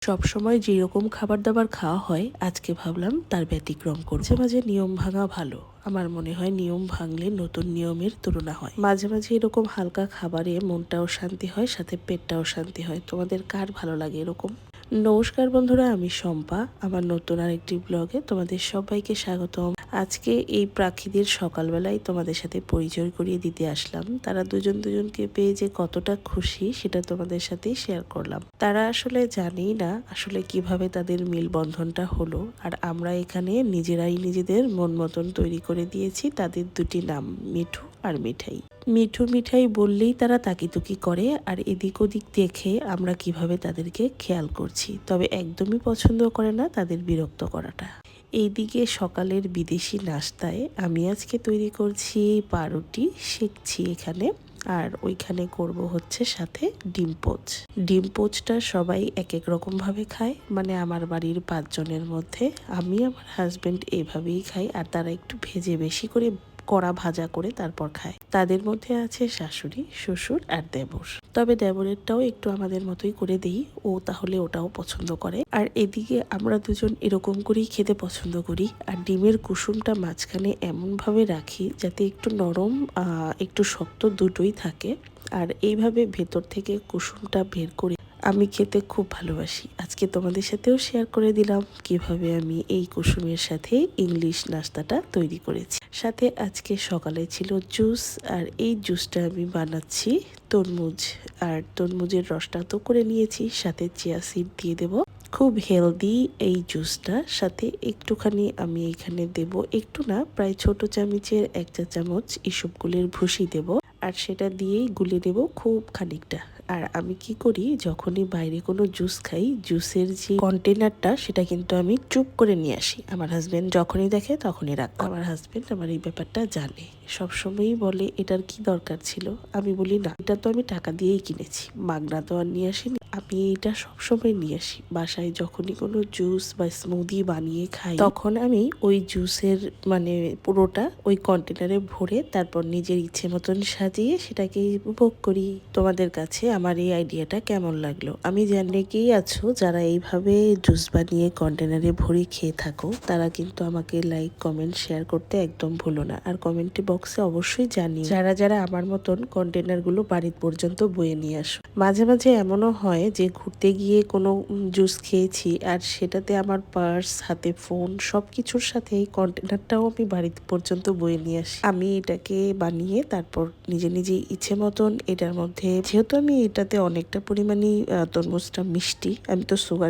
সবসময় যেরকম খাবার দাবার খাওয়া হয় আজকে ভাবলাম তার ব্যতিক্রম করব। মাঝে মাঝে নিয়ম ভাঙা ভালো। আমার মনে হয় নিয়ম ভাঙলে নতুন নিয়মের তুলনা হয়। মাঝে মাঝে এরকম হালকা খাবারে মনটাও শান্তি হয়, সাথে পেটটাও শান্তি হয়। তোমাদের কার ভালো লাগে এরকম? নমস্কার বন্ধুরা, আমি শম্পা। আমার নতুন আরেকটি ব্লগে তোমাদের সবাইকে স্বাগতম। আজকে এই পাখিদের সকালবেলায় তোমাদের সাথে পরিচয় করিয়ে দিতে আসলাম। তারা দুজন দুজনকে পেয়ে যে কতটা খুশি সেটা তোমাদের সাথেই শেয়ার করলাম। তারা আসলে জানেই না আসলে কিভাবে তাদের মেলবন্ধনটা হলো। আর আমরা এখানে নিজেরাই নিজেদের মন মতন তৈরি করে দিয়েছি তাদের দুটি নাম, মিঠু আর মিঠাই। মিঠু মিঠাই বললেই তারা তাকিতুকি করে, আর এদিক ওদিক দেখে আমরা কিভাবে তাদেরকে খেয়াল করছি। তবে একদমই পছন্দ করে না তাদের বিরক্ত করাটা। এইদিকে সকালের বিদেশি নাস্তায় আমি আজকে তৈরি করছি পাউরুটি, সেঁকছি এখানে। আর ওইখানে করব হচ্ছে সাথে ডিম পোচ। ডিম পোচটা সবাই এক এক রকম ভাবে খায়, মানে আমার বাড়ির 5 জনের মধ্যে আমি আমার হাজবেন্ড এইভাবেই খাই, আর তারা একটু ভেজে বেশি করে কড়া ভাজা করে তারপর খায়। তাদের মধ্যে আছে শাশুড়ি, শ্বশুর আর দেবর। তবে দেবরেরটাও একটু আমাদের মতোই করে দেই, ও তাহলে ওটাও পছন্দ করে। আর এদিকে আমরা দুজন এরকম করেই খেতে পছন্দ করি। আর ডিমের কুসুমটা মাঝখানে এমন ভাবে রাখি যাতে একটু নরম একটু শক্ত দুটোই থাকে। আর এইভাবে ভেতর থেকে কুসুমটা বের করে আমি খেতে খুব ভালোবাসি। আজকে তোমাদের সাথেও শেয়ার করে দিলাম কিভাবে আমি এই কুসুমের সাথে ইংলিশ নাস্তাটা তৈরি করেছি। সাথে আজকে সকালে ছিল জুস, আর এই জুসটা আমি বানাচ্ছি তরমুজ। আর তরমুজের রসটা তো করে নিয়েছি, সাথে চিয়া সিড দিয়ে দেব। খুব হেলদি এই জুসটা। সাথে একটুখানি আমি এখানে দেব, একটু না প্রায় ছোট চামচের 1 চা চামচ ইসবগুলের ভুসি দেব। আর সেটা দিয়েই গুলে দেব খুব খানিকটা। আর আমি কি করি, যখনই বাইরে কোনো জুস খাই, জুসের যে কন্টেনারটা সেটা কিন্তু আমি চুপ করে নিয়ে আসি। আমার হাজবেন্ড যখনই দেখে তখনই রাখবো। আমার হাজবেন্ড আমার এই ব্যাপারটা জানে, সবসময়ই বলে এটার কি দরকার ছিল। আমি বলি না, এটা তো আমি টাকা দিয়েই কিনেছি, মাগনা তো আর নিয়ে আসিনি। আমি এটা সবসময় নিয়ে আসি বাসায়। যখনই কোনো জুস বা স্মুদি বানিয়ে খাই, তখন আমি ওই জুসের মানে পুরোটা ওই কন্টেনারে ভরে তারপর নিজের ইচ্ছে মতন সাজিয়ে সেটাকে উপভোগ করি। তোমাদের কাছে আমার এই আইডিয়াটা কেমন লাগলো? আমি জানি অনেকেই আছো যারা এইভাবে জুস বানিয়ে কন্টেনারে ভরে খেয়ে থাকো। তারা কিন্তু আমাকে লাইক, কমেন্ট, শেয়ার করতে একদম ভুলো না। আর কমেন্ট বক্সে অবশ্যই জানিও যারা যারা আমার মতন কন্টেনার গুলো বাড়ি পর্যন্ত বয়ে নিয়ে আসো। মাঝে মাঝে এমনও হয় যে ঘুরতে গিয়ে কোনো জুস খেয়েছি, আর সেটাতে আমার পার্স, হাতে ফোন সবকিছুর সাথে এই কন্টেনারটাও আমি বাড়ি পর্যন্ত বয়ে নিয়ে আসি। আমি এটাকে বানিয়ে তারপর নিজে নিজে ইচ্ছে মতন এটার মধ্যে, যেহেতু আমি এটাতে অনেকটা পরিমাণে তরমুজটা মিষ্টি, আমি তো সুগার